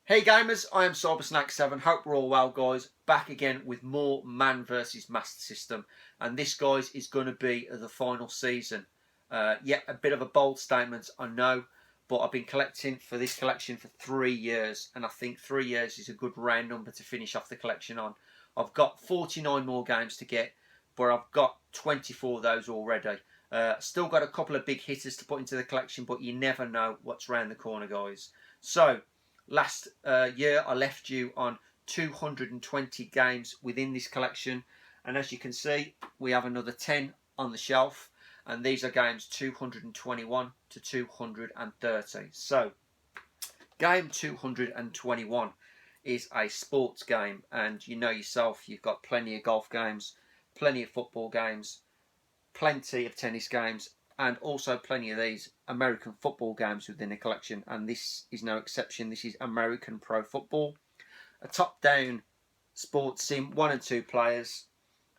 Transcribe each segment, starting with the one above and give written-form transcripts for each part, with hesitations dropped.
Hey gamers, I am CyberSnack7. Hope we're all well, guys. Back again with more Man vs Master System, and this, guys, is going to be the final season. Yet a bit of a bold statement, I know, but I've been collecting for this collection for 3 years, and I think 3 years is a good round number to finish off the collection on. I've got 49 more games to get, but I've got 24 of those already. Still got a couple of big hitters to put into the collection, but you never know what's around the corner, guys. So last year I left you on 220 games within this collection, and as you can see we have another 10 on the shelf, and these are games 221 to 230. So game 221 is a sports game, and you know yourself, you've got plenty of golf games, plenty of football games, plenty of tennis games, and also plenty of these American football games within the collection, and this is no exception. This is American Pro Football, a top-down sports sim, 1 and 2 players,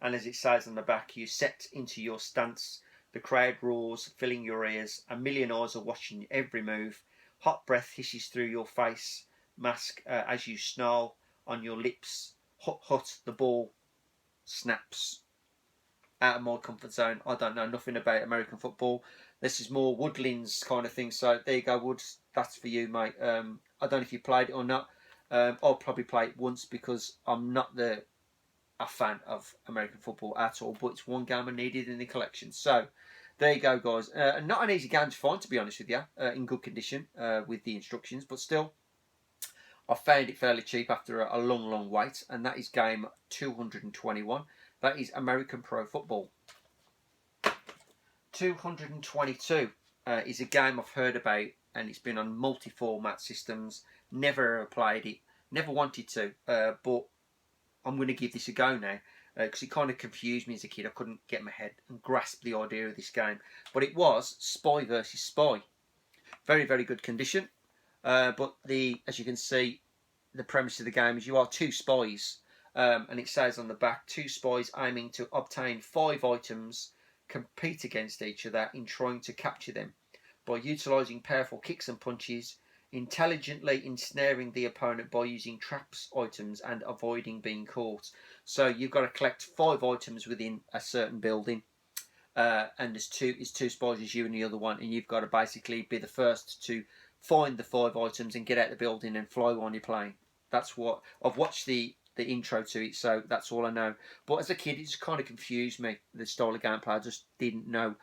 and as it says on the back, you set into your stance, the crowd roars, filling your ears, a million eyes are watching every move, hot breath hisses through your face mask as you snarl on your lips, hut hut, the ball snaps. Out of my comfort zone. I don't know nothing about American football. This is more Woodlands kind of thing. So there you go, Woods. That's for you, mate. I don't know if you played it or not. I'll probably play it once because I'm not a fan of American football at all. But it's one game I needed in the collection. So there you go, guys. Not an easy game to find, to be honest with you. In good condition with the instructions, but still, I found it fairly cheap after a long wait, and that is game 221. That is American Pro Football. 222 is a game I've heard about, and it's been on multi-format systems. Never ever played it, never wanted to, but I'm going to give this a go now, because it kind of confused me as a kid. I couldn't get my head and grasp the idea of this game. But it was Spy versus Spy. Very, very good condition. But as you can see, the premise of the game is you are 2 spies. And it says on the back, 2 spies aiming to obtain 5 items compete against each other in trying to capture them by utilising powerful kicks and punches, intelligently ensnaring the opponent by using traps, items, and avoiding being caught. So you've got to collect 5 items within a certain building, and there's two spies as you and the other one, and you've got to basically be the first to find the 5 items and get out of the building and fly while you're playing. That's what I've watched the intro to it, so that's all I know. But as a kid, it just kind of confused me, the style of gameplay. I just didn't know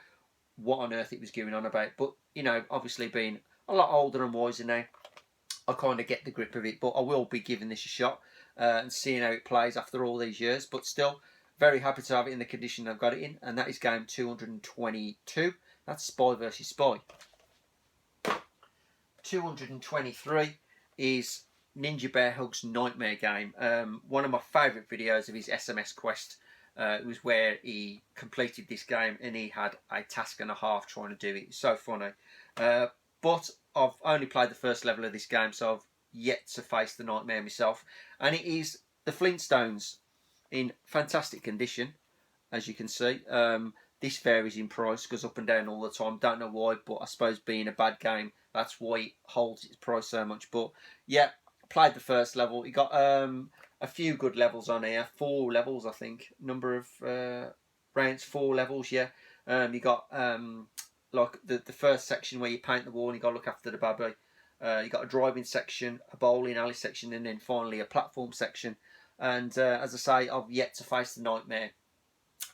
what on earth it was going on about. But you know, obviously being a lot older and wiser now, I kind of get the grip of it. But I will be giving this a shot and seeing how it plays after all these years. But still, very happy to have it in the condition I've got it in, and that is game 222. That's Spy versus Spy. 223 is Ninja Bear Hug's Nightmare game. One of my favourite videos of his SMS quest was where he completed this game, and he had a task and a half trying to do it. It's so funny. But I've only played the first level of this game, so I've yet to face the nightmare myself. And it is the Flintstones in fantastic condition, as you can see. This varies in price, goes up and down all the time. Don't know why, but I suppose being a bad game, that's why it holds its price so much. But yeah, played the first level. You got a few good levels on here. 4 levels, I think. Number of rounds, 4 levels. Yeah. You got like the first section where you paint the wall and you got to look after the baby. You got a driving section, a bowling alley section, and then finally a platform section. And as I say, I've yet to face the nightmare.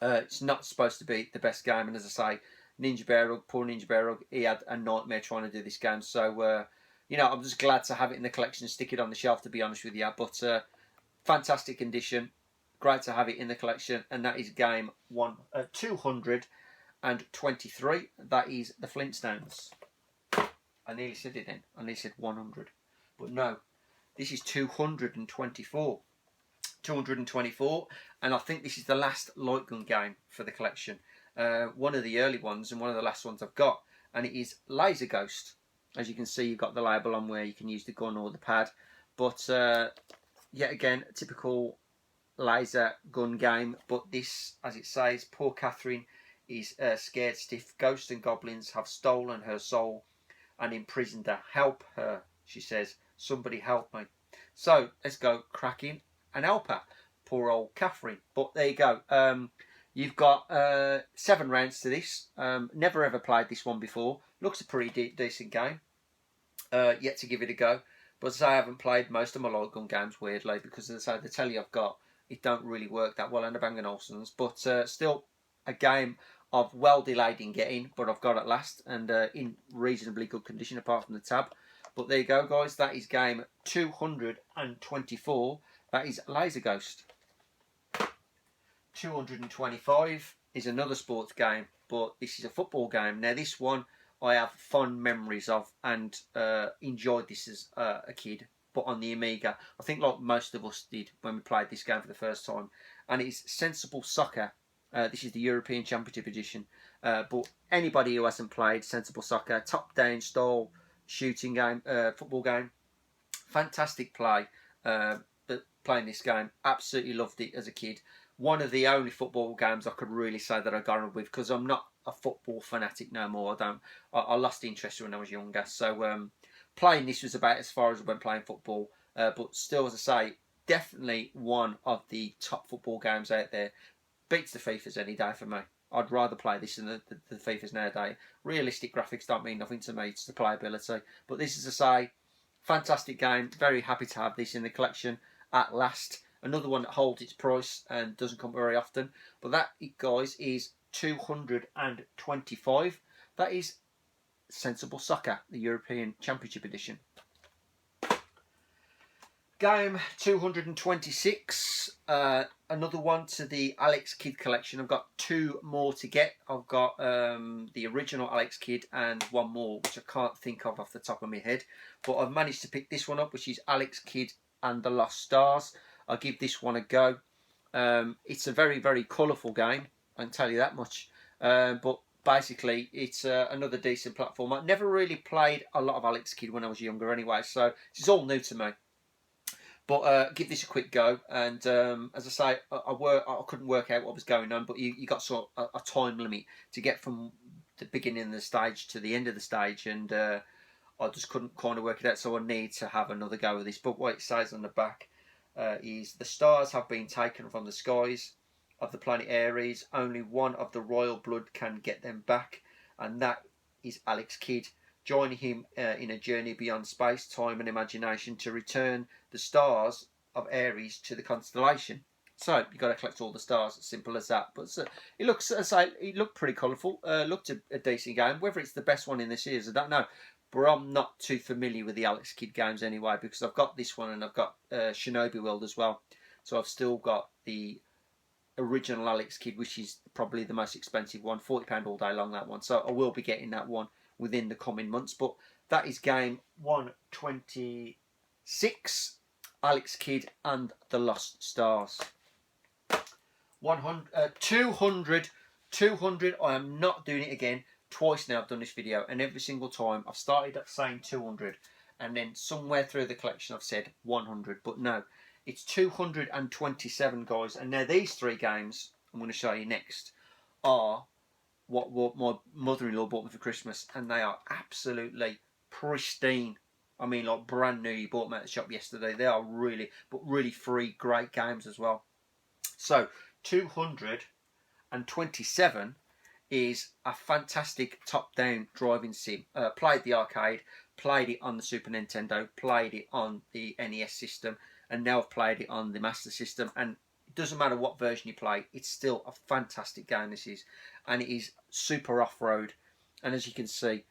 It's not supposed to be the best game, and as I say, Ninja Bear Hug, poor Ninja Bear Hug, he had a nightmare trying to do this game. So you know, I'm just glad to have it in the collection and stick it on the shelf, to be honest with you. But fantastic condition, great to have it in the collection, and that is game 223. That is the Flintstones. I nearly said it then. I nearly said 100, but no, this is 224. 224, and I think this is the last light gun game for the collection. One of the early ones and one of the last ones I've got, and it is Laser Ghost. As you can see, you've got the label on where you can use the gun or the pad. But yet again, a typical laser gun game. But this, as it says, poor Catherine is scared stiff. Ghosts and goblins have stolen her soul and imprisoned her. Help her, she says. Somebody help me. So let's go cracking an Alpa. Poor old Catherine. But there you go. You've got 7 rounds to this. Never ever played this one before. Looks a pretty decent game. Yet to give it a go. But as I say, I haven't played most of my light gun games, weirdly, because as I say, the telly I've got, it don't really work that well under Bang & Olufsen's. But still a game I've well delayed in getting, but I've got at last, and in reasonably good condition apart from the tab. But there you go, guys. That is game 224. That is Laser Ghost. 225 is another sports game, but this is a football game. Now, this one I have fond memories of and enjoyed this as a kid, but on the Amiga. I think like most of us did when we played this game for the first time. And it's Sensible Soccer. This is the European Championship edition. But anybody who hasn't played Sensible Soccer, top-down style shooting game, football game, fantastic play. But playing this game, absolutely loved it as a kid. One of the only football games I could really say that I got on with, because I'm not a football fanatic no more. I lost interest when I was younger. So playing this was about as far as I went playing football. But still, as I say, definitely one of the top football games out there. Beats the FIFAs any day for me. I'd rather play this than the FIFAs nowadays. Realistic graphics don't mean nothing to me. It's the playability. But this is, as I say, fantastic game. Very happy to have this in the collection at last. Another one that holds its price and doesn't come very often. But that, guys, is 225. That is Sensible Soccer, the European Championship edition. Game 226. Another one to the Alex Kidd collection. I've got 2 more to get. I've got the original Alex Kidd and one more, which I can't think of off the top of my head. But I've managed to pick this one up, which is Alex Kidd and the Lost Stars. I'll give this one a go. It's a very, very colourful game, I can tell you that much. But basically, it's another decent platform. I never really played a lot of Alex Kidd when I was younger anyway, so this is all new to me. But give this a quick go. And as I say, I couldn't work out what was going on, but you got sort of a time limit to get from the beginning of the stage to the end of the stage, and I just couldn't kind of work it out, so I need to have another go with this. But what it says on the back is the stars have been taken from the skies of the planet Ares. Only one of the royal blood can get them back, and that is Alex Kidd. Join him in a journey beyond space, time and imagination to return the stars of Ares to the constellation. So you've got to collect all the stars, as simple as that. But it looks, as I say, it looked pretty colourful. Looked a decent game. Whether it's the best one in the series, I don't know. But I'm not too familiar with the Alex Kidd games anyway, because I've got this one and I've got Shinobi World as well. So I've still got the original Alex Kidd, which is probably the most expensive one, £40 all day long, that one. So I will be getting that one within the coming months. But that is game 126, Alex Kidd and the Lost Stars. 200, I am not doing it again. Twice now I've done this video, and every single time I've started at saying 200, and then somewhere through the collection I've said 100, but no, it's 227, guys. And now these 3 games I'm going to show you next are what my mother-in-law bought me for Christmas, and they are absolutely pristine. I mean, like brand new. You bought them at the shop yesterday. They are really, but really 3 great games as well. So 227 is a fantastic top-down driving sim. Played the arcade, played it on the Super Nintendo, played it on the NES system, and now I've played it on the Master System. And it doesn't matter what version you play, it's still a fantastic game, this is. And it is super off-road. And as you can see,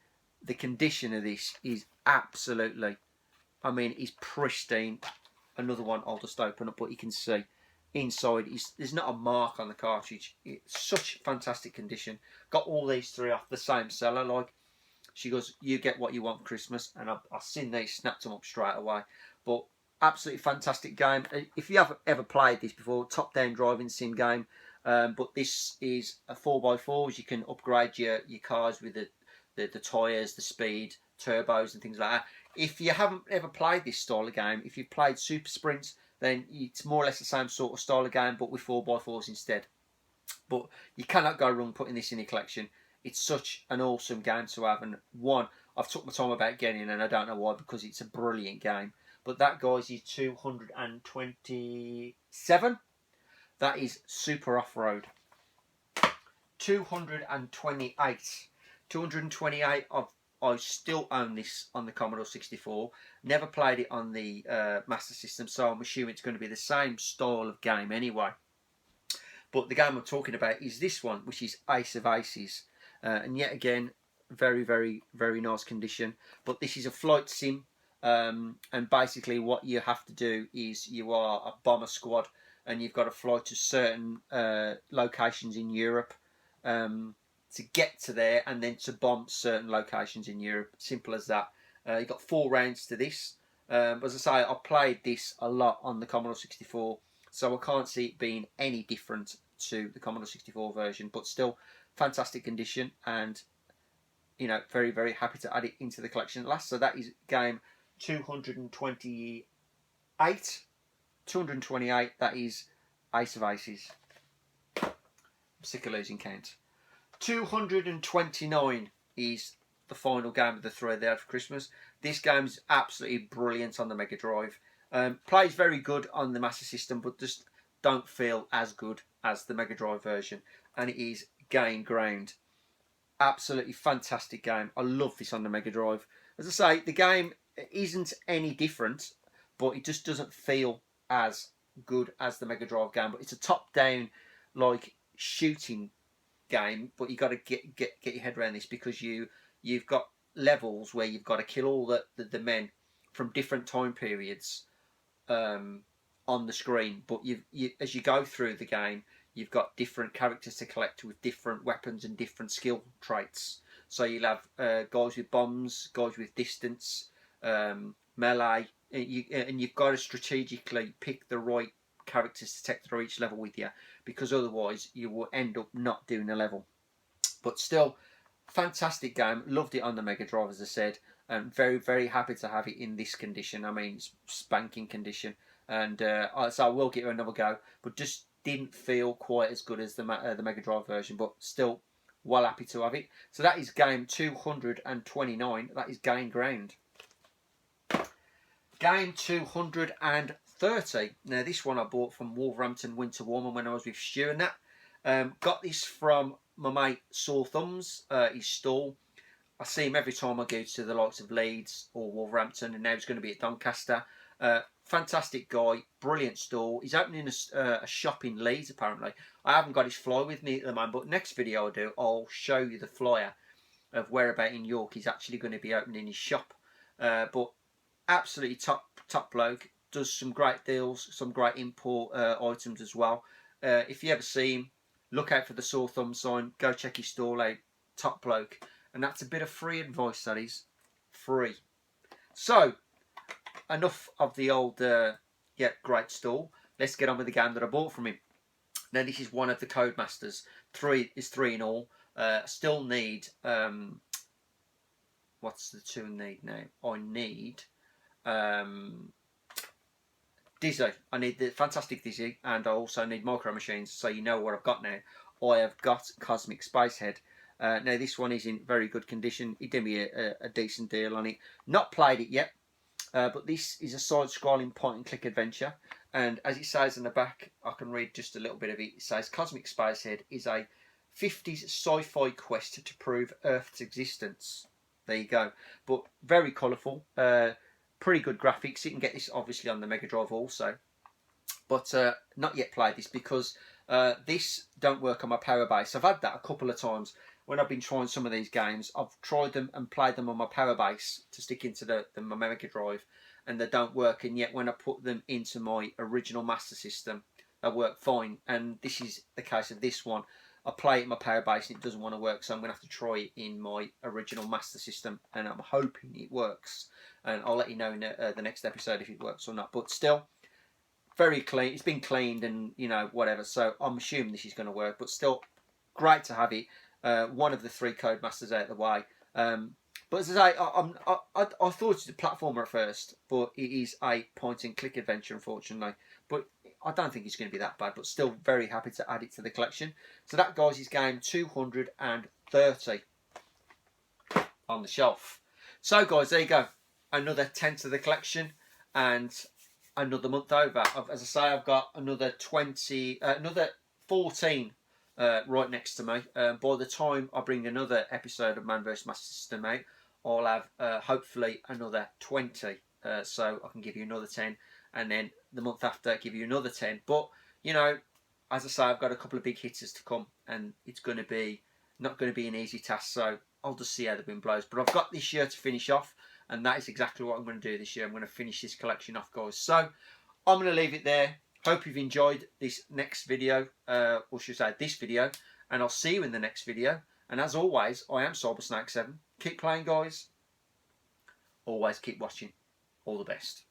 the condition of this is absolutely, I mean, it's pristine. Another one I'll just open up, but you can see inside there's not a mark on the cartridge. It's such fantastic condition. Got all these 3 off the same seller. Like, she goes, you get what you want for Christmas, and I've seen these, snapped them up straight away. But absolutely fantastic game. If you have ever played this before, top down driving sim game. But this is a 4x4s. You can upgrade your cars with the tyres, the speed, turbos and things like that. If you haven't ever played this style of game, if you've played Super Sprints, then it's more or less the same sort of style of game, but with 4x4s instead. But you cannot go wrong putting this in your collection. It's such an awesome game to have, and one I've took my time about getting, and I don't know why, because it's a brilliant game. But that, guys, is 227. That is Super Off-Road. 228. 228 I still own this on the Commodore 64. Never played it on the Master System, so I'm assuming it's going to be the same style of game anyway. But the game I'm talking about is this one, which is Ace of Aces. And yet again, very, very, very nice condition. But this is a flight sim. And basically what you have to do is you are a bomber squad and you've got to fly to certain locations in Europe to get to there and then to bomb certain locations in Europe. Simple as that. You've got 4 rounds to this. As I say, I played this a lot on the Commodore 64, so I can't see it being any different to the Commodore 64 version, but still fantastic condition, and you know, very, very happy to add it into the collection at last. So that is game 228. 228, that is Ace of Aces. I'm sick of losing count. 229 is the final game of the 3 they had for Christmas. This game is absolutely brilliant on the Mega Drive. Plays very good on the Master System, but just don't feel as good as the Mega Drive version. And it is Gain Ground. Absolutely fantastic game. I love this on the Mega Drive. As I say, the game isn't any different, but it just doesn't feel as good as the Mega Drive game. But it's a top-down, like, shooting game, but you got to get your head around this, because you've got levels where you've got to kill all the men from different time periods on the screen. But as you go through the game, you've got different characters to collect with different weapons and different skill traits. So you'll have guys with bombs, guys with distance, melee, and you've got to strategically pick the right characters to take through each level with you, because otherwise you will end up not doing a level. But still, fantastic game. Loved it on the Mega Drive, as I said, and very, very happy to have it in this condition. I mean, it's spanking condition, and so I will give it another go, but just didn't feel quite as good as the Mega Drive version, but still well happy to have it. So that is game 229. That is Gain Ground. Game 230. Now this one I bought from Wolverhampton Winter Warmer when I was with Stu and that. Got this from my mate Sore Thumbs, his stall. I see him every time I go to the likes of Leeds or Wolverhampton, and now he's going to be at Doncaster. Fantastic guy, brilliant stall. He's opening a shop in Leeds apparently. I haven't got his flyer with me at the moment, but next video I'll do, I'll show you the flyer of whereabout in York he's actually going to be opening his shop. But absolutely top bloke. Does some great deals, some great import items as well. If you ever see him, look out for the Sore Thumb sign. Go check his stall out. Top bloke. And that's a bit of free advice, that is. Free. So, enough of the old, great stall. Let's get on with the game that I bought from him. Now, this is one of the Codemasters. 3 in all. Still need, what's the 2 need now? I need Dizzy. I need the Fantastic Dizzy, and I also need Micro Machines, so you know what I've got now. I have got Cosmic Spacehead. Now this one is in very good condition. He did me a decent deal on it. Not played it yet, but this is a side-scrolling point-and-click adventure, and as it says in the back, I can read just a little bit of it. It says, Cosmic Spacehead is a 50s sci-fi quest to prove Earth's existence. There you go. But very colourful. Pretty good graphics. You can get this obviously on the Mega Drive also, but not yet played this because this don't work on my Power Base. I've had that a couple of times when I've been trying some of these games. I've tried them and played them on my Power Base to stick into the Mega Drive, and they don't work. And yet when I put them into my original Master System, they work fine. And this is the case of this one. I play it in my Power Base and it doesn't want to work, so I'm going to have to try it in my original Master System, and I'm hoping it works. And I'll let you know in the next episode if it works or not. But still, very clean. It's been cleaned and, you know, whatever. So I'm assuming this is going to work. But still, great to have it. One of the 3 Codemasters out of the way. But as I say, I thought it was a platformer at first, but it is a point-and-click adventure, unfortunately. But I don't think it's going to be that bad, but still very happy to add it to the collection. So that, guys, is game 230 on the shelf. So, guys, there you go. Another 10 to the collection. and another month over. As I say, I've got another 14 right next to me. By the time I bring another episode of Man vs Master System out, I'll have hopefully another 20. So I can give you another 10, and then the month after give you another 10. But you know, as I say, I've got a couple of big hitters to come, and it's going to be not going to be an easy task. So I'll just see how the wind blows. But I've got this year to finish off, and that is exactly what I'm going to do this year. I'm going to finish this collection off, guys. So I'm going to leave it there. Hope you've enjoyed this next video, or should I say this video, and I'll see you in the next video. And as always, I am Cybersnake7. Keep playing, guys. Always keep watching. All the best.